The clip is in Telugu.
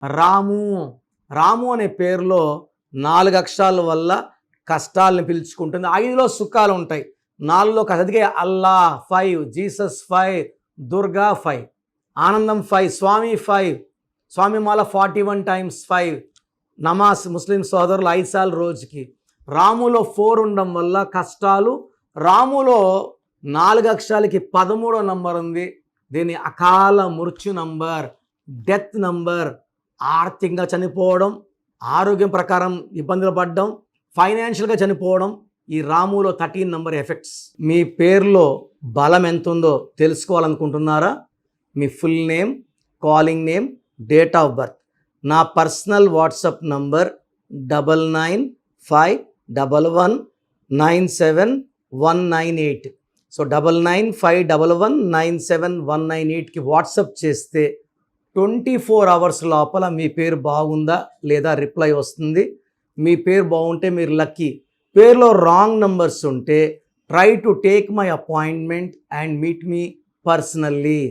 రాము. రాము అనే పేరులో 4 అక్షరాల వల్ల కష్టాలను పిలుచుకుంటుంది. 5లో సుఖాలు ఉంటాయి, 4లో అందుకే అల్లా 5, జీసస్ 5, దుర్గా 5, ఆనందం 5, స్వామి 5, స్వామి మాల 41 times 5, నమాజ్ ముస్లిం సోదరులు 5 సార్లు రోజుకి. రాములో 4 ఉండడం వల్ల కష్టాలు. రాములో 4 అక్షరాలకి 13వ నంబర్ ఉంది. దీన్ని అకాల మృత్యు నంబర్, డెత్ నంబర్. ఆర్థికంగా చనిపోవడం, ఆరోగ్యం ప్రకారం ఇబ్బందులు పడడం, ఫైనాన్షియల్గా చనిపోవడం ఈ రాములో 13 నంబర్ ఎఫెక్ట్స్. మీ పేరులో బలం ఎంత ఉందో తెలుసుకోవాలనుకుంటున్నారా? మీ full name, calling name, date of birth. నా పర్సనల్ వాట్సాప్ నంబర్ 9951197198. సో 9951197198కి వాట్సాప్ చేస్తే 24 hours లోపల మీ పేరు బాగుందా లేదా రిప్లై వస్తుంది. మీ పేరు బాగుంటే మీరు లక్కీ. పేరులో రాంగ్ నంబర్స్ ఉంటే try to take my appointment and meet me personally.